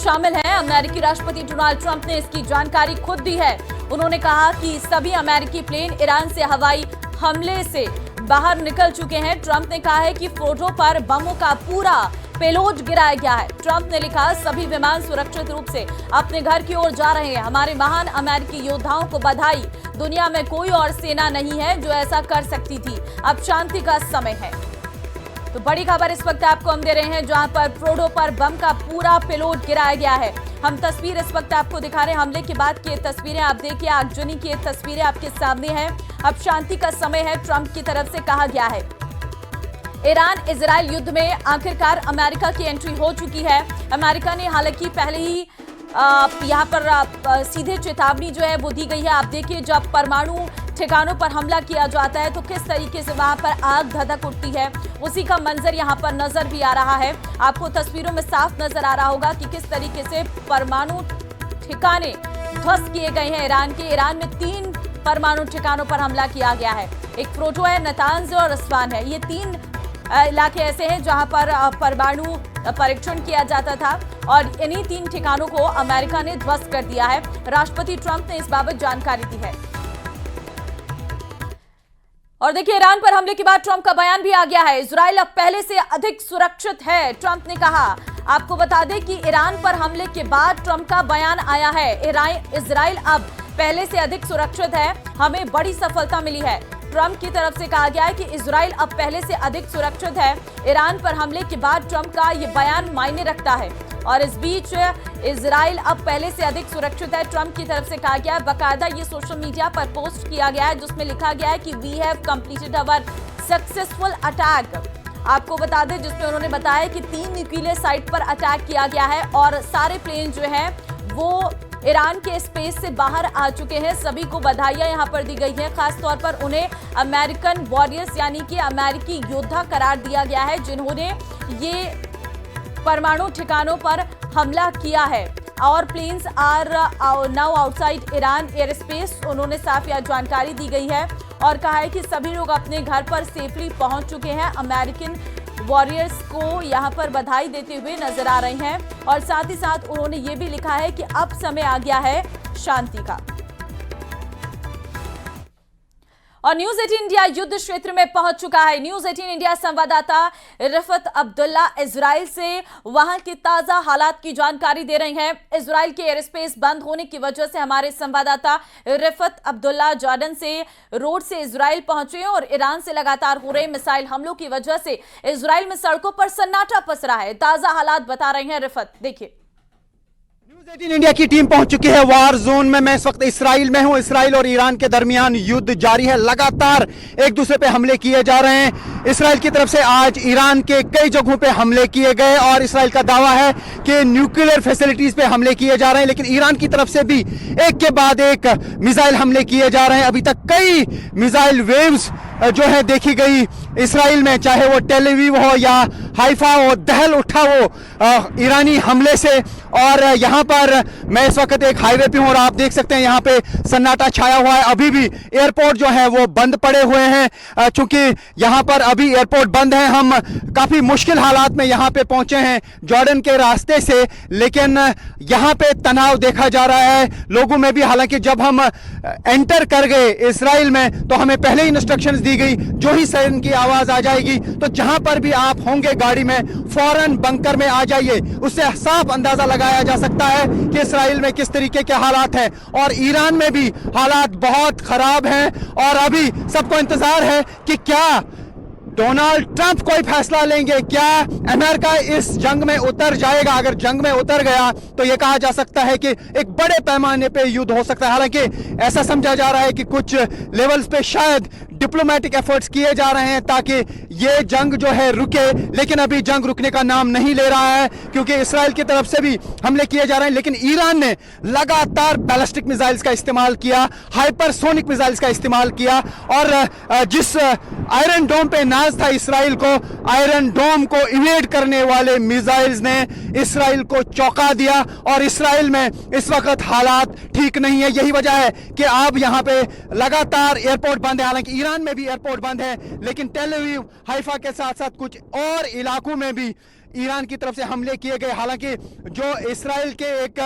शामिल हैं। अमेरिकी राष्ट्रपति डोनाल्ड ट्रंप ने इसकी जानकारी खुद दी है। उन्होंने कहा कि सभी अमेरिकी प्लेन ईरान से हवाई हमले से बाहर निकल चुके हैं। ट्रंप ने कहा है कि फोटो पर बमों का पूरा पेलोड गिराया गया है। ट्रंप ने लिखा, सभी विमान सुरक्षित रूप से अपने घर की ओर जा रहे हैं। हमारे महान अमेरिकी योद्धाओं को बधाई। दुनिया में कोई और सेना नहीं है जो ऐसा कर सकती थी। अब शांति का समय है। तो बड़ी खबर इस वक्त आपको हम दे रहे हैं, जहां पर फोटो पर बम का पूरा पेलोड गिराया गया है। हम तस्वीर इस वक्त आपको दिखा रहे हैं। हमले के बाद की तस्वीरें आप देखिए, आगजनी की तस्वीरें आपके सामने हैं। अब शांति का समय है, ट्रंप की तरफ से कहा गया है। ईरान इजराइल युद्ध में आखिरकार अमेरिका की एंट्री हो चुकी है। अमेरिका ने हालांकि पहले ही यहाँ पर सीधे चेतावनी जो है वो दी गई है। आप देखिए, जब परमाणु ठिकानों पर हमला किया जाता है तो किस तरीके से वहां पर आग धधक उठती है, उसी का मंजर यहाँ पर नजर भी आ रहा है। आपको तस्वीरों में साफ नजर आ रहा होगा कि किस तरीके से परमाणु ठिकाने ध्वस्त किए गए हैं ईरान के। ईरान में 3 परमाणु ठिकानों पर हमला किया गया है। एक फोटो है, नतांज और अस्वान है। ये 3 इलाके ऐसे हैं जहां पर परमाणु परीक्षण किया जाता था और इन्हीं 3 ठिकानों को अमेरिका ने ध्वस्त कर दिया है। राष्ट्रपति ट्रंप ने इस बाबत जानकारी दी है। और देखिए, ईरान पर हमले के बाद ट्रंप का बयान भी आ गया है। इजराइल अब पहले से अधिक सुरक्षित है, ट्रंप ने कहा। आपको बता दें कि ईरान पर हमले के बाद ट्रंप का बयान आया है। इजराइल अब पहले से अधिक सुरक्षित है, हमें बड़ी सफलता मिली है। ट्रंप की तरफ से कहा गया है कि इजराइल अब पहले से अधिक सुरक्षित है। ईरान पर हमले के बाद ट्रंप का यह बयान मायने रखता है। और इस बीच इजराइल अब पहले से अधिक सुरक्षित है, ट्रंप की तरफ से कहा गया है। बाकायदा ये सोशल मीडिया पर पोस्ट किया गया है, जिसमें लिखा गया है कि we have completed our successful attack. आपको बता दें, जिसमें उन्होंने बताया कि 3 न्यूक्लियर साइट पर अटैक किया गया है और सारे प्लेन जो हैं वो ईरान के स्पेस से बाहर आ चुके हैं। सभी को बधाइयां यहां पर दी गई हैं। खासतौर पर उन्हें अमेरिकन वॉरियर्स यानी कि अमेरिकी योद्धा करार दिया गया है, जिन्होंने ये परमाणु ठिकानों पर हमला किया है। और planes are now outside Iran air space, उन्होंने साफ यह जानकारी दी गई है और कहा है कि सभी लोग अपने घर पर सेफली पहुंच चुके हैं। अमेरिकन वॉरियर्स को यहां पर बधाई देते हुए नजर आ रहे हैं और साथ ही साथ उन्होंने ये भी लिखा है कि अब समय आ गया है शांति का। और न्यूज 18 इंडिया युद्ध क्षेत्र में पहुंच चुका है। न्यूज 18 इंडिया संवाददाता रिफत अब्दुल्ला इजराइल से वहां के ताजा हालात की जानकारी दे रहे हैं। इजराइल के एयर स्पेस बंद होने की वजह से हमारे संवाददाता रिफत अब्दुल्ला जॉर्डन से रोड से इजराइल पहुंचे हैं और ईरान से लगातार हो रहे मिसाइल हमलों की वजह से इजराइल में सड़कों पर सन्नाटा पसरा है। ताजा हालात बता रहे हैं रिफत, देखिए। न्यूज 18 इंडिया की टीम पहुंच चुकी है वार जोन में। मैं इस वक्त इसराइल में हूं। इसराइल और ईरान के दरमियान युद्ध जारी है। लगातार एक दूसरे पे हमले किए जा रहे हैं। इसराइल की तरफ से आज ईरान के कई जगहों पे हमले किए गए और इसराइल का दावा है कि न्यूक्लियर फैसिलिटीज पे हमले किए जा रहे हैं, लेकिन ईरान की तरफ से भी एक के बाद एक मिसाइल हमले किए जा रहे हैं। अभी तक कई मिसाइल वेव्स जो है देखी गई इसराइल में, चाहे वो टेल अवीव हो या हाइफा हो, दहल उठा वो ईरानी हमले से। और यहाँ पर मैं इस वक्त एक हाईवे पे हूँ और आप देख सकते हैं यहाँ पे सन्नाटा छाया हुआ है। अभी भी एयरपोर्ट जो है वो बंद पड़े हुए हैं, चूंकि यहाँ पर अभी एयरपोर्ट बंद है। हम काफी मुश्किल हालात में यहाँ पे पहुंचे हैं जॉर्डन के रास्ते से, लेकिन यहाँ पे तनाव देखा जा रहा है लोगों में भी। हालांकि जब हम एंटर कर गए इसराइल में तो हमें पहले ही इंस्ट्रक्शंस दी गई, जो ही सायरन की आवाज आ जाएगी तो जहां पर भी आप होंगे गाड़ी में फौरन बंकर में आ जाइए। उससे साफ अंदाजा लगाया जा सकता है कि इसराइल में किस तरीके के हालात हैं और ईरान में भी हालात बहुत खराब हैं। और अभी सबको इंतजार है कि क्या डोनाल्ड ट्रंप कोई फैसला लेंगे, क्या अमेरिका इस जंग में उतर जाएगा। अगर जंग में उतर गया तो यह कहा जा सकता है कि एक बड़े पैमाने पे युद्ध हो सकता है। हालांकि ऐसा समझा जा रहा है कि कुछ लेवल्स पे शायद डिप्लोमेटिक एफर्ट्स किए जा रहे हैं ताकि ये जंग जो है रुके, लेकिन अभी जंग रुकने का नाम नहीं ले रहा है क्योंकि इसराइल की तरफ से भी हमले किए जा रहे हैं। लेकिन ईरान ने लगातार बैलिस्टिक मिसाइल्स का इस्तेमाल किया, हाइपरसोनिक मिसाइल्स का इस्तेमाल किया और जिस आयरन डोम पे नाज था इसराइल को, आयरन डोम को इवेड करने वाले मिसाइल्स ने इसराइल को चौंका दिया। और इसराइल में इस वक्त हालात ठीक नहीं है। यही वजह है कि अब यहां पे लगातार एयरपोर्ट बंद है। हालांकि ईरान में भी एयरपोर्ट बंद है, लेकिन टेल अवीव, हाइफा के साथ साथ कुछ और इलाकों में भी ईरान की तरफ से हमले किए गए। हालांकि जो इसराइल के एक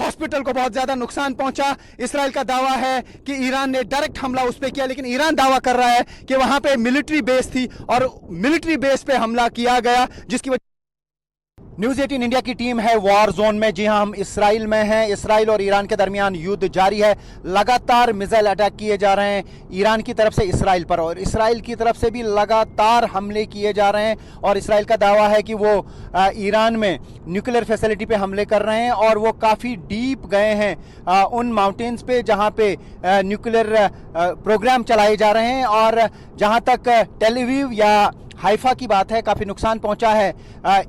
हॉस्पिटल को बहुत ज़्यादा नुकसान पहुंचा। इसराइल का दावा है कि ईरान ने डायरेक्ट हमला उस पर किया, लेकिन ईरान दावा कर रहा है कि वहां पे मिलिट्री बेस थी और मिलिट्री बेस पे हमला किया गया, जिसकी वजह। न्यूज़ 18 इंडिया की टीम है वॉर जोन में। जी हां, हम इसराइल में हैं। इसराइल और ईरान के दरमियान युद्ध जारी है। लगातार मिसाइल अटैक किए जा रहे हैं ईरान की तरफ से इसराइल पर, और इसराइल की तरफ से भी लगातार हमले किए जा रहे हैं। और इसराइल का दावा है कि वो ईरान में न्यूक्लियर फैसिलिटी पे हमले कर रहे हैं, और वो काफ़ी डीप गए हैं उन माउंटेन्स पे जहां पे न्यूक्लियर प्रोग्राम चलाए जा रहे हैं। और जहां तक टेल अवीव या हाइफा की बात है, काफ़ी नुकसान पहुंचा है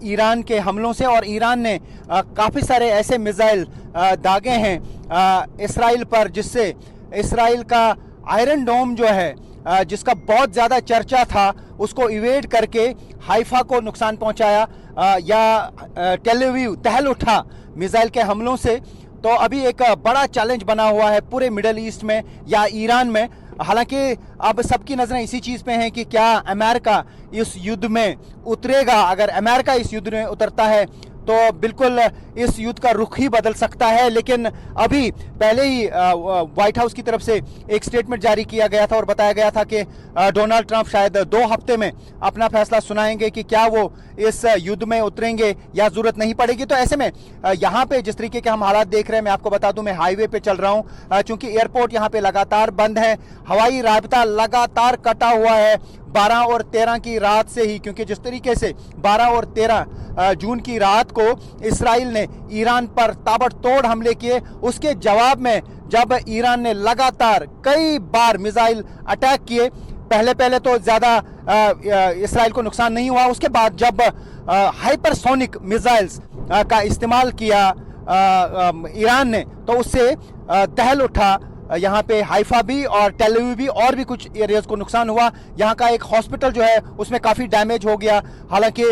ईरान के हमलों से, और ईरान ने काफ़ी सारे ऐसे मिसाइल दागे हैं इसराइल पर, जिससे इसराइल का आयरन डोम जो है जिसका बहुत ज़्यादा चर्चा था, उसको इवेड करके हाइफा को नुकसान पहुंचाया या टेल अवीव टहल उठा मिसाइल के हमलों से। तो अभी एक बड़ा चैलेंज बना हुआ है पूरे मिडल ईस्ट में या ईरान में। हालांकि अब सबकी नजरें इसी चीज़ पे हैं कि क्या अमेरिका इस युद्ध में उतरेगा। अगर अमेरिका इस युद्ध में उतरता है तो बिल्कुल इस युद्ध का रुख ही बदल सकता है। लेकिन अभी पहले ही व्हाइट हाउस की तरफ से एक स्टेटमेंट जारी किया गया था और बताया गया था कि डोनाल्ड ट्रंप शायद 2 हफ्ते में अपना फैसला सुनाएंगे कि क्या वो इस युद्ध में उतरेंगे या जरूरत नहीं पड़ेगी। तो ऐसे में यहाँ पे जिस तरीके के हम हालात देख रहे हैं, मैं आपको बता दूं, मैं हाईवे पे चल रहा हूँ चूंकि एयरपोर्ट यहाँ पे लगातार बंद है, हवाई राबता लगातार कटा हुआ है 12 और 13 की रात से ही, क्योंकि जिस तरीके से 12 और 13 जून की रात को इसराइल ने ईरान पर ताबड़तोड़ हमले किए, उसके जवाब में जब ईरान ने लगातार कई बार मिसाइल अटैक किए, पहले तो ज़्यादा इसराइल को नुकसान नहीं हुआ। उसके बाद जब हाइपरसोनिक मिसाइल्स का इस्तेमाल किया ईरान ने, तो उससे दहल उठा यहाँ पे हाइफा भी और टेल अवीव भी, और भी कुछ एरियाज को नुकसान हुआ। यहाँ का एक हॉस्पिटल जो है उसमें काफ़ी डैमेज हो गया। हालांकि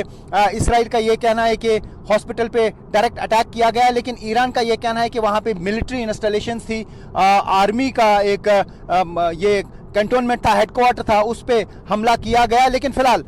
इसराइल का ये कहना है कि हॉस्पिटल पे डायरेक्ट अटैक किया गया, लेकिन ईरान का ये कहना है कि वहाँ पे मिलिट्री इंस्टॉलेशंस थी, आर्मी का एक ये कैंटोनमेंट था, हेडक्वार्टर था, उस पे हमला किया गया। लेकिन फिलहाल